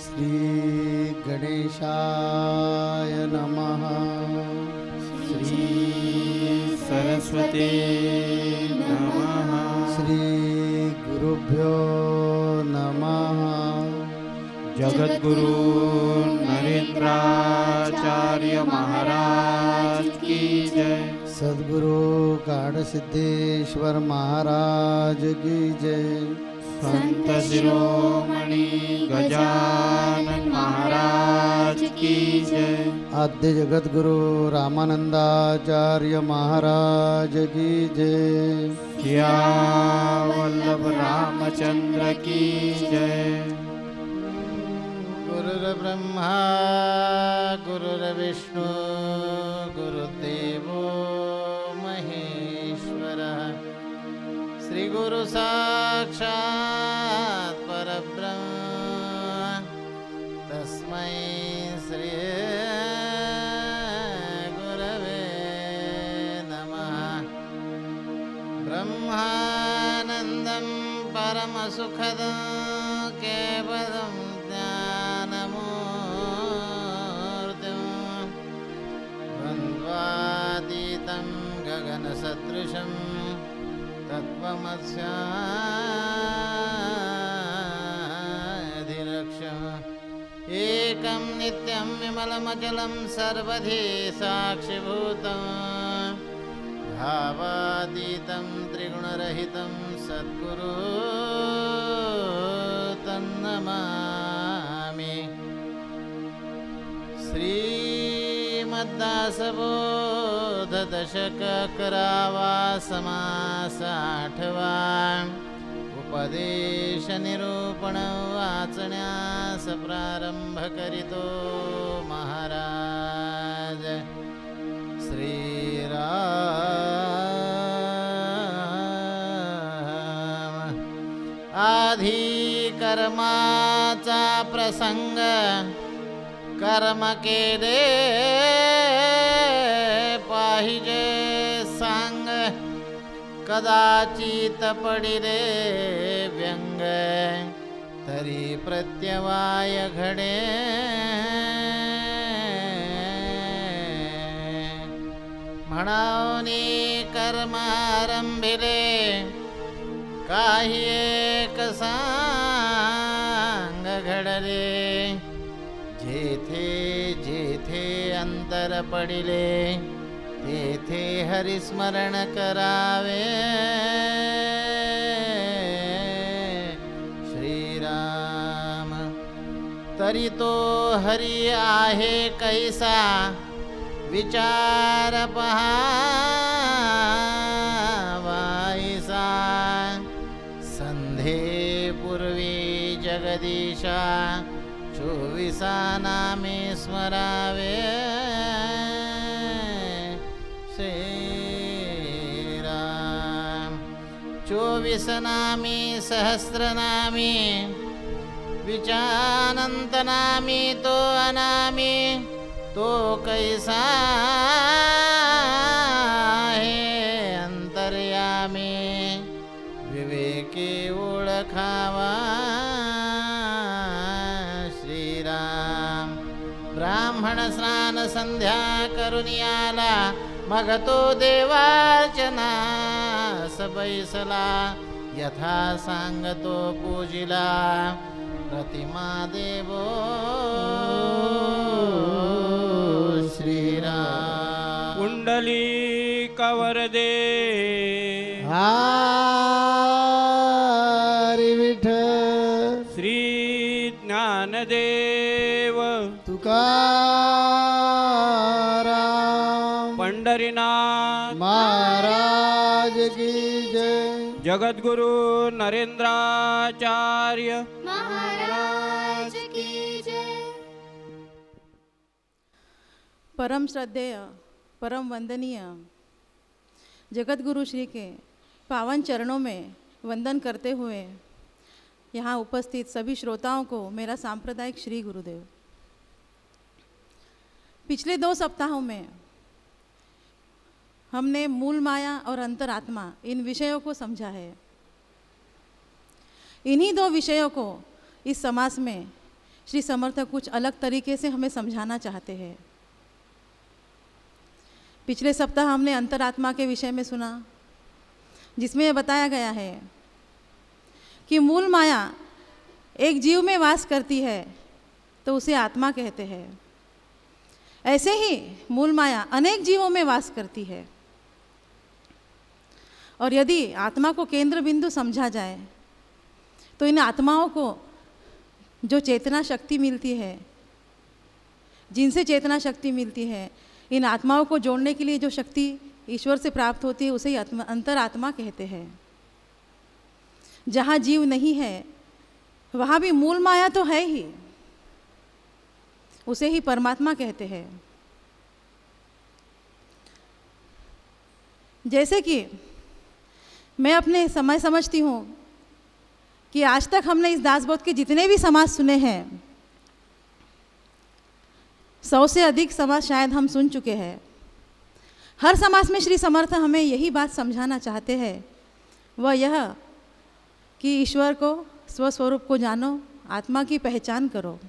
श्री गणेशाय नमः। श्री सरस्वती नमः। श्री गुरुभ्यो नमः। जगद्गुरु नरेंद्राचार्य महाराज की जय। सद्गुरु काड सिद्धेश्वर महाराज की जय। संत शिरोमणि गजानन महाराज की जय। आद्य जगद्गुरु रामानंदाचार्य महाराज की जय। सिया वल्लभ रामचंद्र की जय। गुरुर्ब्रह्मा गुरुर्विष्णु गुरुदेवो महेश्वरः। श्री गुरु साक्षात् परब्रह्म तस्मै श्री गुरवे नमः। ब्रह्मानन्दं परमसुखदं केवलं ज्ञानमूर्तिं द्वन्द्वातीतं गगनसदृशं तत्त्वमस्याधिलक्ष्यम् एकं नित्यं विमलमचलं सर्वधी साक्षिभूतं भावातीतं त्रिगुणरहितं सद्गुरु तन्नमामि। श्रीमद्दासबोधदशक 11वा समास 8वा उपदेश निरूपण वाचण्यास प्रारंभ करीतो महाराज। श्रीराम आधी कर्माचा प्रसंग कर्म केले पाहिजे सांग कदाचित पडिले व्यंग तरी प्रत्यवाय घडे। म्हणावनी कर्म आरंभिले काही एक सांग घडले। जेथे जेथे अंतर पडिले तेथे हरिस्मरण करावे। श्रीराम तरी तो हरी आहे कैसा विचार पहावायसा। संधे पूर्वी जगदीशा 24 नामे स्मरावे। श्रीराम 24 नामी सहस्रनामी विचानंत नामी तो अनामी तो कैसा आहे अंतर्यामी विवेकी ओळखावा। ब्राह्मण स्नान संध्या करून आला मग तो देवार्चना सबैसला यथा सांगतो पूजिला प्रतिमा देवो श्रीराम। कुंडली कवरदे हरी विठ्ठल श्री ज्ञानदेव तुकाराम पंढरीनाथ महाराज की जय। जगद्गुरु नरेंद्राचार्य महाराज की जय। परम श्रद्धेय परम वंदनीय जगतगुरु श्री के पावन चरणों में वंदन करते हुए यहाँ उपस्थित सभी श्रोताओं को मेरा सांप्रदायिक श्री गुरुदेव। पिछले 2 सप्ताहों में हमने मूल माया और अंतरात्मा इन विषयों को समझा है। इन्हीं 2 विषयों को इस समास में श्री समर्थ कुछ अलग तरीके से हमें समझाना चाहते हैं। पिछले सप्ताह हमने अंतरात्मा के विषय में सुना, जिसमें यह बताया गया है कि मूल माया एक जीव में वास करती है तो उसे आत्मा कहते हैं। ऐसे ही मूल माया अनेक जीवों में वास करती है, और यदि आत्मा को केंद्र बिंदु समझा जाए तो इन आत्माओं को जो चेतना शक्ति मिलती है, जिनसे चेतना शक्ति मिलती है, इन आत्माओं को जोड़ने के लिए जो शक्ति ईश्वर से प्राप्त होती है उसे ही अंतरात्मा कहते हैं। जहाँ जीव नहीं है वहाँ भी मूल माया तो है ही, उसे ही परमात्मा कहते हैं। जैसे कि मैं अपने समय समझती हूँ कि आज तक हमने इस दासबोध के जितने भी समाज सुने हैं, 100 से अधिक समाज शायद हम सुन चुके हैं। हर समाज में श्री समर्थ हमें यही बात समझाना चाहते हैं, वह यह कि ईश्वर को, स्वस्वरूप को जानो, आत्मा की पहचान करो।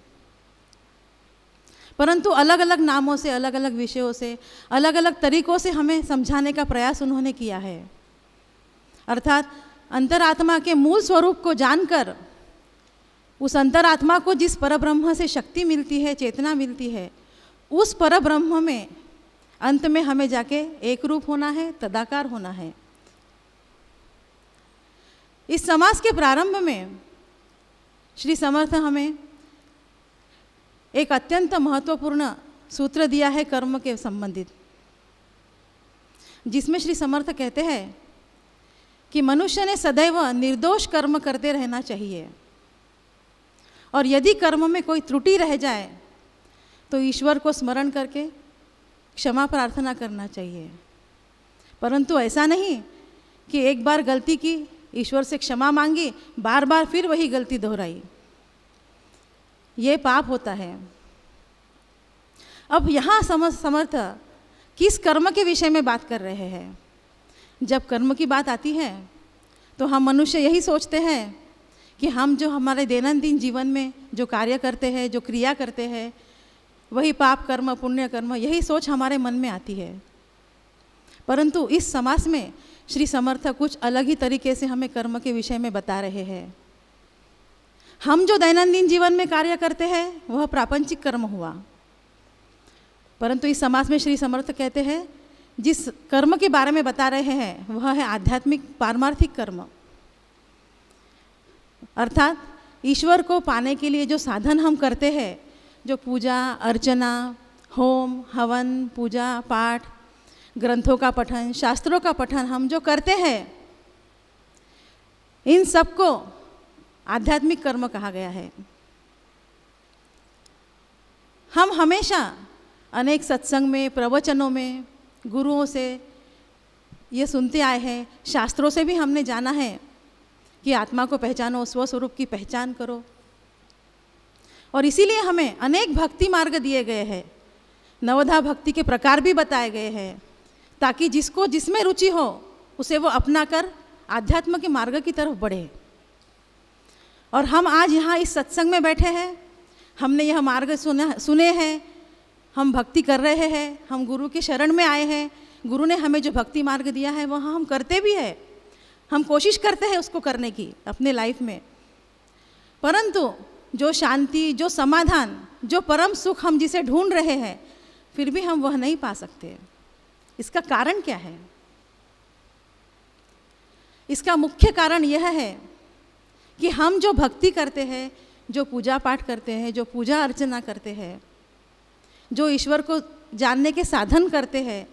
परंतु अलग अलग नामों से, अलग अलग विषयों से, अलग अलग तरीकों से हमें समझाने का प्रयास उन्होंने किया है। अर्थात अंतरात्मा के मूल स्वरूप को जानकर उस अंतरात्मा को जिस परब्रह्म से शक्ति मिलती है, चेतना मिलती है, उस परब्रह्म में अंत में हमें जाके एक रूप होना है, तदाकार होना है। इस समास के प्रारंभ में श्री समर्थ हमें एक अत्यंत महत्वपूर्ण सूत्र दिया है कर्म के संबंधित, जिसमें श्री समर्थ कहते हैं कि मनुष्य ने सदैव निर्दोष कर्म करते रहना चाहिए, और यदि कर्म में कोई त्रुटि रह जाए तो ईश्वर को स्मरण करके क्षमा प्रार्थना करना चाहिए। परंतु ऐसा नहीं कि एक बार गलती की, ईश्वर से क्षमा मांगी, बार बार फिर वही गलती दोहराई, ये पाप होता है। अब यहाँ समर्थ किस कर्म के विषय में बात कर रहे हैं? जब कर्म की बात आती है तो हम मनुष्य यही सोचते हैं कि हम जो हमारे दैनंदिन जीवन में जो कार्य करते हैं, जो क्रिया करते हैं, वही पाप कर्म, पुण्य कर्म, यही सोच हमारे मन में आती है। परंतु इस समास में श्री समर्थ कुछ अलग ही तरीके से हमें कर्म के विषय में बता रहे हैं। हम जो दैनंदिन जीवन में कार्य करते हैं वह प्रापंचिक कर्म हुआ, परंतु इस समास में श्री समर्थ कहते हैं जिस कर्म के बारे में बता रहे हैं वह है आध्यात्मिक पारमार्थिक कर्म। अर्थात ईश्वर को पाने के लिए जो साधन हम करते हैं, जो पूजा अर्चना, होम हवन, पूजा पाठ, ग्रंथों का पठन, शास्त्रों का पठन हम जो करते हैं, इन सबको आध्यात्मिक कर्म कहा गया है। हम हमेशा अनेक सत्संग में, प्रवचनों में, गुरुओं से ये सुनते आए हैं, शास्त्रों से भी हमने जाना है कि आत्मा को पहचानो, स्वस्वरूप की पहचान करो। और इसीलिए हमें अनेक भक्ति मार्ग दिए गए हैं, नवधा भक्ति के प्रकार भी बताए गए हैं, ताकि जिसको जिसमें रुचि हो उसे वो अपना कर आध्यात्म के मार्ग की तरफ बढ़े। और हम आज यहाँ इस सत्संग में बैठे हैं, हमने यह मार्ग सुने हैं, हम भक्ति कर रहे हैं, हम गुरु के शरण में आए हैं, गुरु ने हमें जो भक्ति मार्ग दिया है वह हम करते भी हैं, हम कोशिश करते हैं उसको करने की अपने लाइफ में। परंतु जो शांति, जो समाधान, जो परम सुख हम जिसे ढूंढ रहे हैं, फिर भी हम वह नहीं पा सकते। इसका कारण क्या है? इसका मुख्य कारण यह है कि हम जो भक्ति करते हैं, जो पूजा पाठ करते हैं, जो पूजा अर्चना करते हैं, जो ईश्वर को जानने के साधन करते हैं,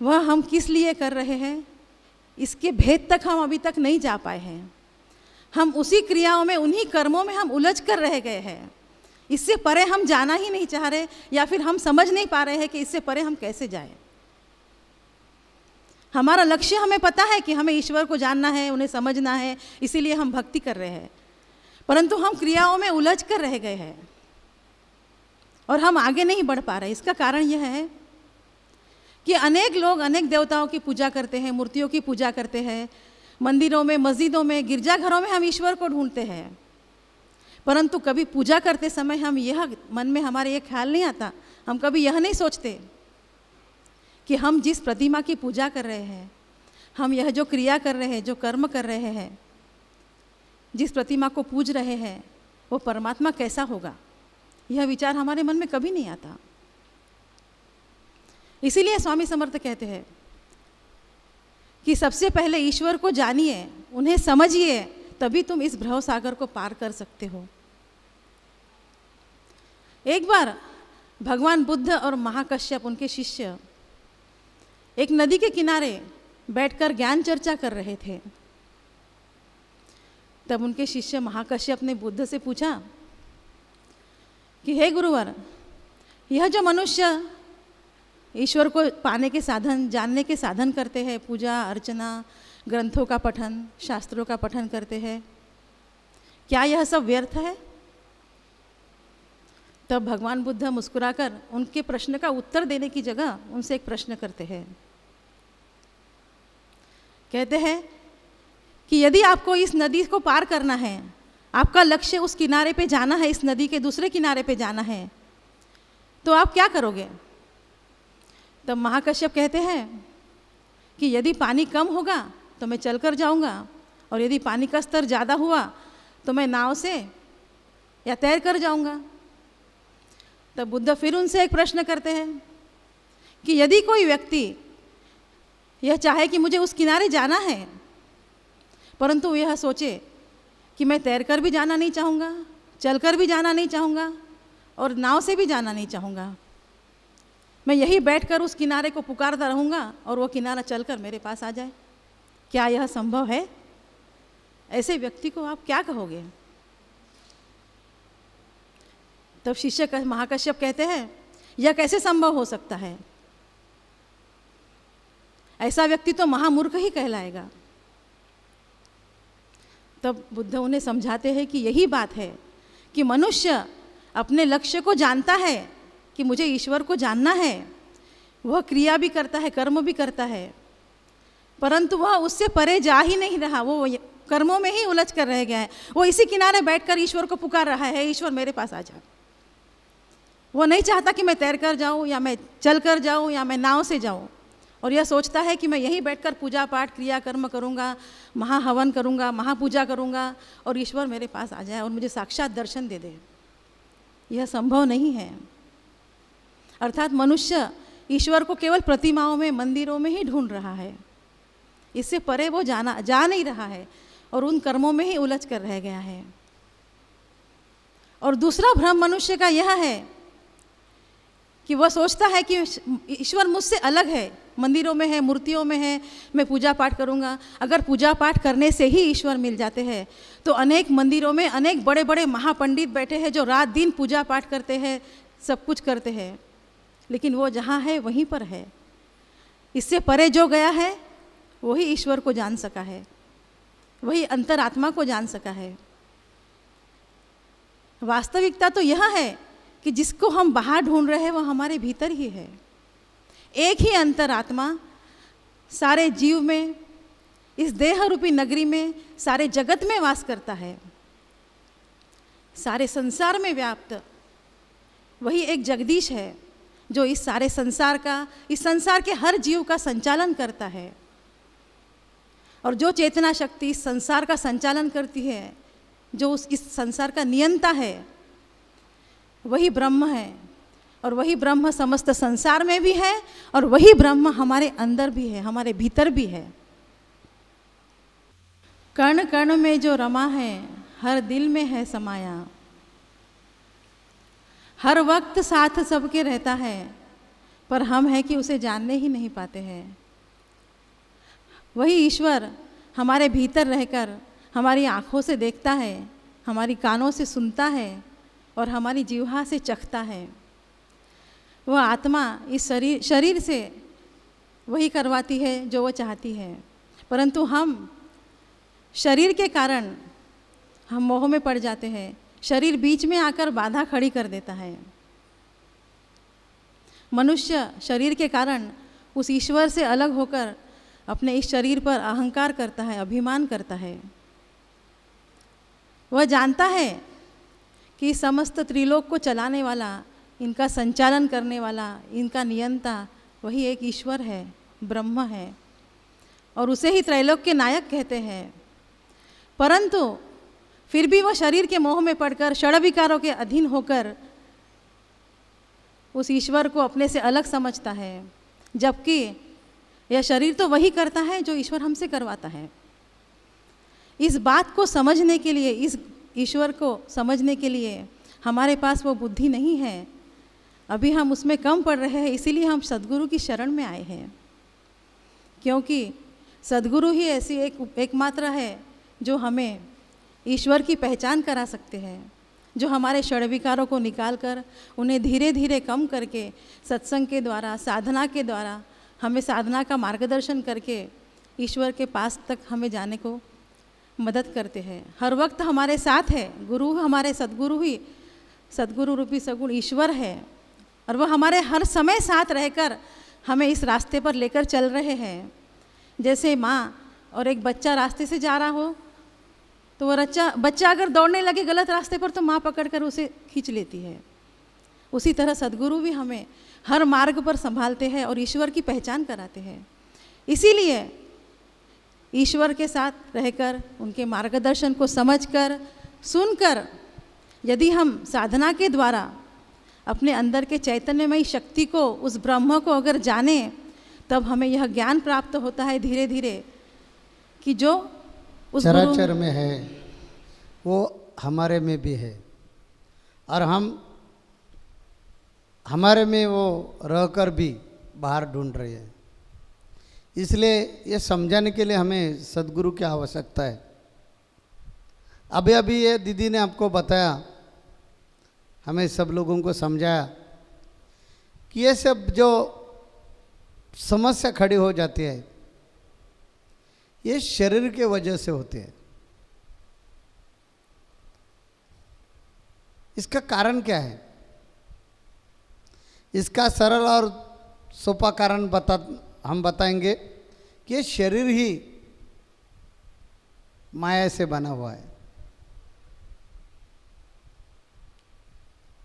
वह हम किस लिए कर रहे हैं, इसके भेद तक हम अभी तक नहीं जा पाए हैं। हम उसी क्रियाओं में, उन्हीं कर्मों में हम उलझ कर रह गए हैं। इससे परे हम जाना ही नहीं चाह रहे, या फिर हम समझ नहीं पा रहे हैं कि इससे परे हम कैसे जाएं। हमारा लक्ष्य हमें पता है कि हमें ईश्वर को जानना है, उन्हें समझना है, इसीलिए हम भक्ति कर रहे हैं, परंतु हम क्रियाओं में उलझ कर रह गए हैं और हम आगे नहीं बढ़ पा रहे। इसका कारण यह है कि अनेक लोग अनेक देवताओं की पूजा करते हैं, मूर्तियों की पूजा करते हैं, मंदिरों में, मस्जिदों में, गिरजाघरों में हम ईश्वर को ढूंढते हैं, परंतु कभी पूजा करते समय हम यह मन में हमारे ये ख्याल नहीं आता, हम कभी यह नहीं सोचते कि हम जिस प्रतिमा की पूजा कर रहे हैं, हम यह जो क्रिया कर रहे हैं, जो कर्म कर रहे हैं, जिस प्रतिमा को पूज रहे हैं, वो परमात्मा कैसा होगा, यह विचार हमारे मन में कभी नहीं आता। इसीलिए स्वामी समर्थ कहते हैं कि सबसे पहले ईश्वर को जानिए, उन्हें समझिए, तभी तुम इस भव सागर को पार कर सकते हो। एक बार भगवान बुद्ध और महाकश्यप, उनके शिष्य, एक नदी के किनारे बैठकर ज्ञान चर्चा कर रहे थे। तब उनके शिष्य महाकश्यप ने बुद्ध से पूछा कि हे गुरुवर, यह जो मनुष्य ईश्वर को पाने के साधन, जानने के साधन करते हैं, पूजा अर्चना, ग्रंथों का पठन, शास्त्रों का पठन करते हैं, क्या यह सब व्यर्थ है? तब भगवान बुद्ध मुस्कुराकर उनके प्रश्न का उत्तर देने की जगह उनसे एक प्रश्न करते हैं। कहते हैं कि यदि आपको इस नदी को पार करना है, आपका लक्ष्य उस किनारे पे जाना है, इस नदी के दूसरे किनारे पे जाना है, तो आप क्या करोगे? तब महाकश्यप कहते हैं कि यदि पानी कम होगा तो मैं चलकर जाऊंगा, और यदि पानी का स्तर ज़्यादा हुआ तो मैं नाव से या तैर कर जाऊंगा। तब बुद्ध फिर उनसे एक प्रश्न करते हैं कि यदि कोई व्यक्ति यह चाहे कि मुझे उस किनारे जाना है, परंतु यह सोचे कि मैं तैरकर भी जाना नहीं चाहूँगा, चलकर भी जाना नहीं चाहूँगा और नाव से भी जाना नहीं चाहूँगा, मैं यही बैठकर उस किनारे को पुकारता रहूँगा और वो किनारा चलकर मेरे पास आ जाए, क्या यह संभव है? ऐसे व्यक्ति को आप क्या कहोगे? तब शिष्य महाकश्यप कहते हैं, यह कैसे संभव हो सकता है? ऐसा व्यक्ति तो महामूर्ख ही कहलाएगा। तब बुद्ध उन्हें समझाते हैं कि यही बात है कि मनुष्य अपने लक्ष्य को जानता है कि मुझे ईश्वर को जानना है, वह क्रिया भी करता है, कर्म भी करता है, परंतु वह उससे परे जा ही नहीं रहा, वो कर्मों में ही उलझ कर रह गया है। वो इसी किनारे बैठकर ईश्वर को पुकार रहा है, ईश्वर मेरे पास आ जा। वो नहीं चाहता कि मैं तैर कर जाऊँ या मैं चल कर जाऊँ या मैं नाव से जाऊँ, और यह सोचता है कि मैं यहीं बैठकर पूजा पाठ क्रिया कर्म करूँगा, महाहवन करूँगा, महापूजा करूँगा और ईश्वर मेरे पास आ जाए और मुझे साक्षात दर्शन दे दे। यह संभव नहीं है। अर्थात मनुष्य ईश्वर को केवल प्रतिमाओं में, मंदिरों में ही ढूंढ रहा है, इससे परे वो जा नहीं रहा है और उन कर्मों में ही उलझ कर रह गया है। और दूसरा भ्रम मनुष्य का यह है कि वह सोचता है कि ईश्वर मुझसे अलग है, मंदिरों में है, मूर्तियों में है, मैं पूजा पाठ करूँगा। अगर पूजा पाठ करने से ही ईश्वर मिल जाते हैं तो अनेक मंदिरों में अनेक बड़े बड़े महापंडित बैठे हैं जो रात दिन पूजा पाठ करते हैं, सब कुछ करते हैं, लेकिन वो जहाँ है वहीं पर है। इससे परे जो गया है वही ईश्वर को जान सका है, वही अंतरात्मा को जान सका है। वास्तविकता तो यह है कि जिसको हम बाहर ढूंढ रहे हैं वो हमारे भीतर ही है। एक ही अंतरात्मा सारे जीव में, इस देह रूपी नगरी में, सारे जगत में वास करता है, सारे संसार में व्याप्त वही एक जगदीश है जो इस सारे संसार का, इस संसार के हर जीव का संचालन करता है। और जो चेतना शक्ति इस संसार का संचालन करती है, जो इस संसार का नियंता है, वही ब्रह्म है। और वही ब्रह्म समस्त संसार में भी है और वही ब्रह्म हमारे अंदर भी है, हमारे भीतर भी है। कण कण में जो रमा है, हर दिल में है समाया, हर वक्त साथ सबके रहता है, पर हम है कि उसे जानने ही नहीं पाते हैं। वही ईश्वर हमारे भीतर रहकर हमारी आँखों से देखता है, हमारी कानों से सुनता है और हमारी जिह्वा से चखता है। वह आत्मा इस शरीर से वही करवाती है जो वो चाहती है, परंतु हम शरीर के कारण हम मोह में पड़ जाते हैं। शरीर बीच में आकर बाधा खड़ी कर देता है। मनुष्य शरीर के कारण उस ईश्वर से अलग होकर अपने इस शरीर पर अहंकार करता है, अभिमान करता है। वह जानता है कि समस्त त्रिलोक को चलाने वाला, इनका संचालन करने वाला, इनका नियंता वही एक ईश्वर है, ब्रह्म है, और उसे ही त्रैलोक के नायक कहते हैं। परंतु फिर भी वह शरीर के मोह में पड़कर षड विकारों के अधीन होकर उस ईश्वर को अपने से अलग समझता है, जबकि यह शरीर तो वही करता है जो ईश्वर हमसे करवाता है। इस बात को समझने के लिए, इस ईश्वर को समझने के लिए हमारे पास वो बुद्धि नहीं है, अभी हम उसमें कम पड़ रहे हैं। इसीलिए हम सद्गुरु की शरण में आए हैं, क्योंकि सद्गुरु ही ऐसी एकमात्र है जो हमें ईश्वर की पहचान करा सकते हैं, जो हमारे षड विकारों को निकाल कर उन्हें धीरे धीरे कम करके सत्संग के द्वारा, साधना के द्वारा हमें साधना का मार्गदर्शन करके ईश्वर के पास तक हमें जाने को मदद करते हैं। हर वक्त हमारे साथ है गुरु, हमारे सद्गुरु ही सद्गुरु रूपी सगुण ईश्वर है, और वह हमारे हर समय साथ रहकर हमें इस रास्ते पर लेकर चल रहे हैं। जैसे माँ और एक बच्चा रास्ते से जा रहा हो तो वह बच्चा अगर दौड़ने लगे गलत रास्ते पर तो माँ पकड़कर उसे खींच लेती है। उसी तरह सद्गुरु भी हमें हर मार्ग पर संभालते हैं और ईश्वर की पहचान कराते हैं। इसीलिए ईश्वर के साथ रहकर, उनके मार्गदर्शन को समझकर, सुनकर, यदि हम साधना के द्वारा अपने अंदर के चैतन्यमयी शक्ति को, उस ब्रह्म को अगर जाने, तब हमें यह ज्ञान प्राप्त होता है धीरे धीरे कि जो उस चराचर में है वो हमारे में भी है, और हम हमारे में वो रहकर भी बाहर ढूंढ रहे हैं। इसलिए ये समझाने के लिए हमें सद्गुरु की आवश्यकता है। अभी अभी ये दीदी ने आपको बताया, हमें सब लोगों को समझाया कि ये सब जो समस्या खड़ी हो जाती है ये शरीर के वजह से होती है। इसका कारण क्या है? इसका सरल और सोपा कारण हम बताएंगे कि ये शरीर ही माया से बना हुआ है।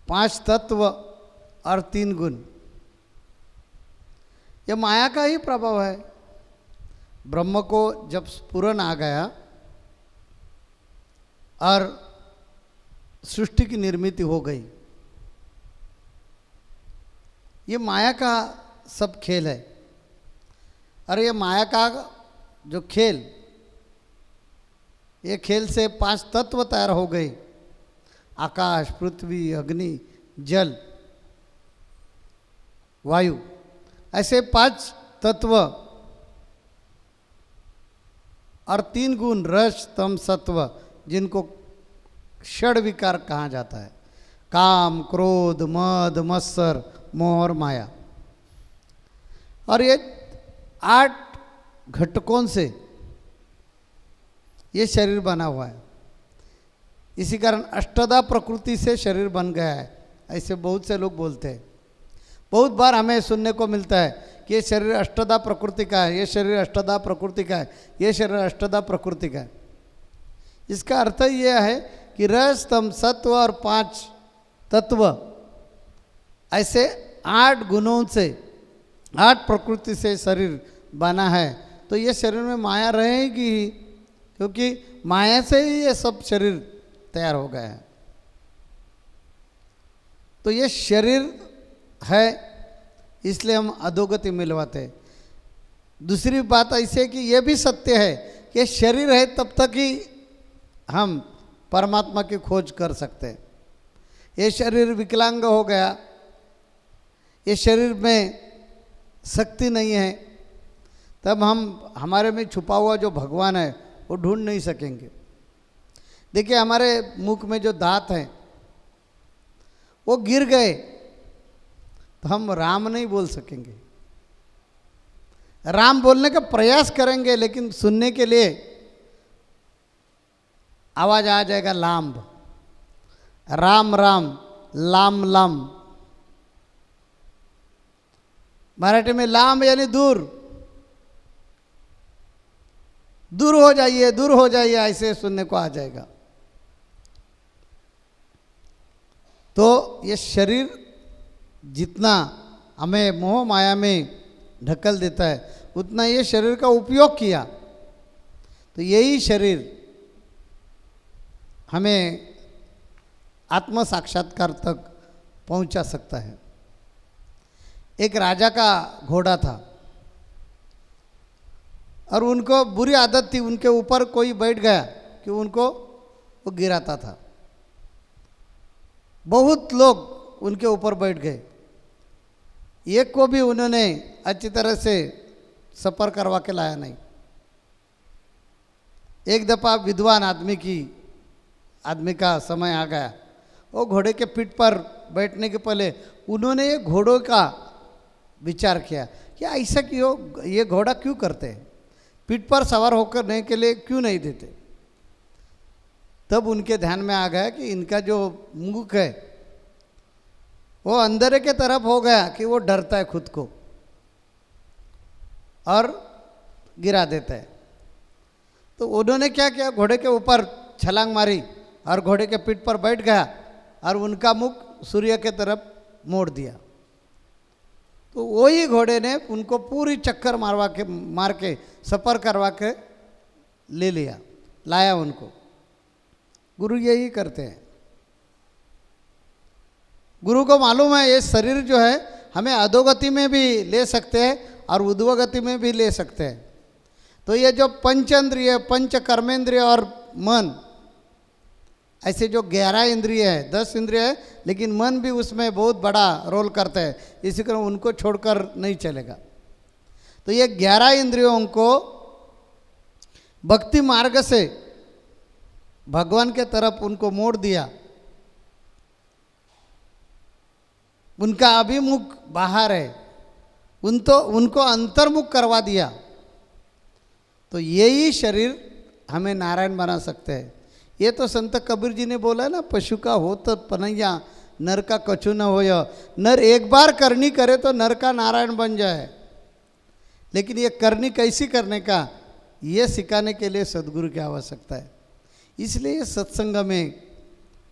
5 तत्व और 3 गुण, यह माया का ही प्रभाव है। ब्रह्म को जब स्फुरन आ गया और सृष्टि की निर्मिति हो गई, ये माया का सब खेल है। और ये माया का जो खेल, ये खेल से 5 तत्व तैयार हो गए, आकाश, पृथ्वी, अग्नि, जल, वायु, ऐसे 5 तत्व और 3 गुण, रज, तम, सत्व, जिनको षड विकार कहा जाता है। काम, क्रोध, मद, मत्सर, मोह और माया। और ये 8 घटकों से ये शरीर बना हुआ है। इसी कारण अष्टधा प्रकृति से शरीर बन गया है, ऐसे बहुत से लोग बोलते हैं। बहुत बार हमें सुनने को मिलता है कि ये शरीर अष्टधा प्रकृति का है, ये शरीर अष्टधा प्रकृति का है, ये शरीर अष्टधा प्रकृति का है। इसका अर्थ यह है कि रज, तम, सत्व और 5 तत्व, ऐसे 8 गुणों से, 8 प्रकृति से शरीर बना है। तो ये शरीर में माया रहेगी ही, क्योंकि माया से ही ये सब शरीर तैयार हो गया है। तो ये शरीर है, इसलिए हम अधोगति मिलवाते हैं। दूसरी बात ऐसे कि ये भी सत्य है कि शरीर है तब तक ही हम परमात्मा की खोज कर सकते हैं। ये शरीर विकलांग हो गया, ये शरीर में शक्ति नहीं है, तब हम हमारे में छुपा हुआ जो भगवान है वो ढूंढ नहीं सकेंगे। देखिए, हमारे मुख में जो दांत हैं वो गिर गए तो हम राम नहीं बोल सकेंगे। राम बोलने का प्रयास करेंगे, लेकिन सुनने के लिए आवाज आ जाएगा लाम्ब, राम राम, लाम लाम। मराठी में लाम यानी दूर, दूर हो जाइए, दूर हो जाइए, ऐसे सुनने को आ जाएगा। तो ये शरीर जितना हमें मोह माया में ढकल देता है उतना ये शरीर का उपयोग किया तो यही शरीर हमें आत्म साक्षात्कार तक पहुंचा सकता है। एक राजा का घोड़ा था और उनको बुरी आदत थी, उनके ऊपर कोई बैठ गया कि उनको वो गिराता था। बहुत लोग उनके ऊपर बैठ गए, एक को भी उन्होंने अच्छी तरह से सफर करवा के लाया नहीं। एक दफ़ा विद्वान आदमी का समय आ गया, वो घोड़े के पीठ पर बैठने के पहले उन्होंने ये घोड़ों का विचार किया कि ऐसा क्यों, ये घोड़ा क्यों करते हैं, पीठ पर सवार होकर नहीं के लिए क्यों नहीं देते। तब उनके ध्यान में आ गया कि इनका जो मुख है वो अंधेरे के तरफ हो गया कि वो डरता है खुद को और गिरा देता है। तो उन्होंने क्या किया, घोड़े के ऊपर छलांग मारी और घोड़े के पीठ पर बैठ गया और उनका मुख सूर्य के तरफ मोड़ दिया। तो वही घोड़े ने उनको पूरी चक्कर मार के सफर करवा के लाया उनको। गुरु यही करते हैं। गुरु को मालूम है ये शरीर जो है हमें अधोगति में भी ले सकते हैं और ऊर्ध्वगति में भी ले सकते हैं। तो ये जो पंचेंद्रिय, पंच कर्मेंद्रिय और मन, ऐसे जो 11 इंद्रिय है, 10 इंद्रिय है, लेकिन मन भी उसमें बहुत बड़ा रोल करता है, इसी कारण उनको छोड़कर नहीं चलेगा। तो ये 11 इंद्रियों को भक्ति मार्ग से भगवान के तरफ उनको मोड़ दिया, उनका अभिमुख बाहर है, उनको अंतर्मुख करवा दिया। तो यही शरीर हमें नारायण बना सकते हैं। ये तो संत कबीर जी ने बोला ना, पशु का हो तो पनैया, नर का कछु न होय। नर एक बार करनी करे तो नर का नारायण बन जाए, लेकिन ये करनी कैसी करने का, ये सिखाने के लिए सद्गुरु की आवश्यकता है। इसलिए सत्संग में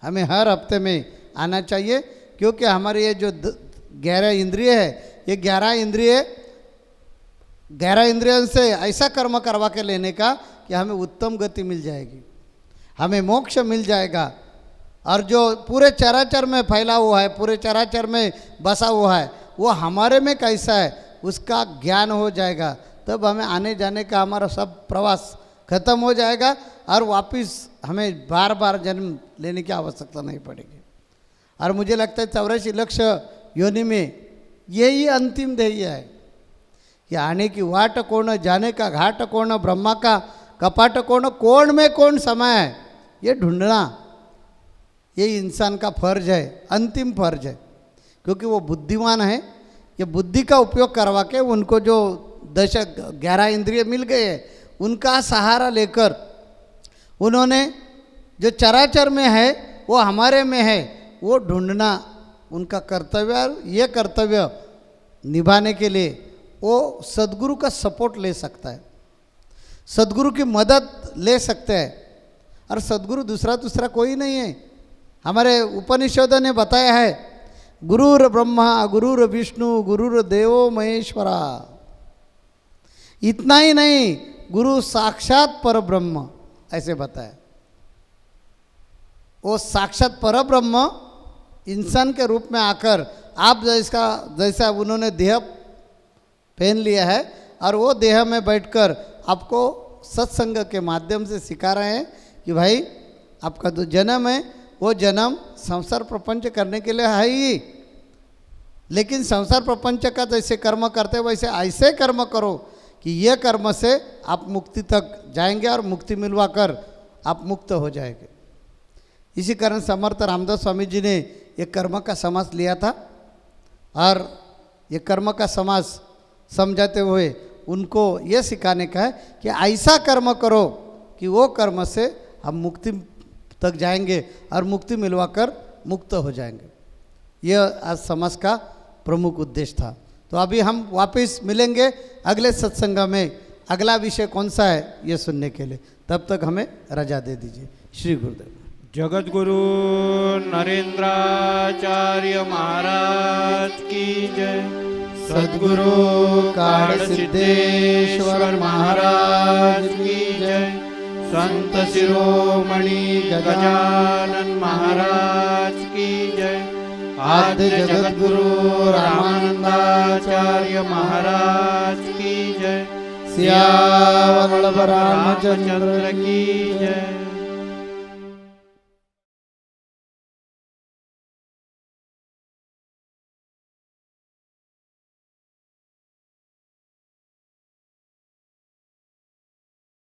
हमें हर हफ्ते में आना चाहिए, क्योंकि हमारे ये जो 11 इंद्रिय है, ये 11 इंद्रियों से ऐसा कर्म करवा के लेने का कि हमें उत्तम गति मिल जाएगी, हमें मोक्ष मिल जाएगा। और जो पूरे चराचर में फैला हुआ है, पूरे चराचर में बसा हुआ है, वो हमारे में कैसा है उसका ज्ञान हो जाएगा। तब हमें आने जाने का हमारा सब प्रवास खत्म हो जाएगा और वापस हमें बार बार जन्म लेने की आवश्यकता नहीं पड़ेगी। और मुझे लगता है 84 लक्ष योनि में यही अंतिम ध्येय है कि आने की वाट कौन, जाने का घाट कौन, ब्रह्मा का कपाट कौन में कौन समय है, ये ढूंढना, ये इंसान का फर्ज है, अंतिम फर्ज है। क्योंकि वो बुद्धिमान है, ये बुद्धि का उपयोग करवा के उनको जो 11 इंद्रिय मिल गए हैं, उनका सहारा लेकर उन्होंने जो चराचर में है वो हमारे में है, वो ढूंढना उनका कर्तव्य। और ये कर्तव्य निभाने के लिए वो सद्गुरु का सपोर्ट ले सकता है, सद्गुरु की मदद ले सकते हैं। और सद्गुरु दूसरा कोई नहीं है। हमारे उपनिषदों ने बताया है, गुरुर ब्रह्मा गुरुर विष्णु गुरुर देवो महेश्वरा। इतना ही नहीं, गुरु साक्षात परब्रह्म, ऐसे बताया। वो साक्षात परब्रह्म इंसान के रूप में आकर आप जैसा उन्होंने देह पहन लिया है और वो देह में बैठकर आपको सत्संग के माध्यम से सिखा रहे हैं कि भाई आपका जो जन्म है वो जन्म संसार प्रपंच करने के लिए है ही, लेकिन संसार प्रपंच का जैसे कर्म करते वैसे ऐसे कर्म करो कि ये कर्म से आप मुक्ति तक जाएंगे और मुक्ति मिलवाकर आप मुक्त हो जाएंगे। इसी कारण समर्थ रामदास स्वामी जी ने ये कर्म का समास लिया था और ये कर्म का समास समझाते हुए उनको ये सिखाने का है कि ऐसा कर्म करो कि वो कर्म से हम मुक्ति तक जाएंगे और मुक्ति मिलवाकर मुक्त हो जाएंगे। यह आज समाज का प्रमुख उद्देश्य था। तो अभी हम वापस मिलेंगे अगले सत्संग में। अगला विषय कौन सा है ये सुनने के लिए, तब तक हमें रजा दे दीजिए। श्री गुरुदेव। जगतगुरु नरेंद्राचार्य महाराज की जय। सद्गुरु काल सिद्धेश्वर महाराज की जय। संत शिरोमणि गजानन महाराज की जय। आद्य जगतगुरु रामानंदाचार्य महाराज की जय। सियावर वल्लभ रामचंद्र रामचंद्र की जय।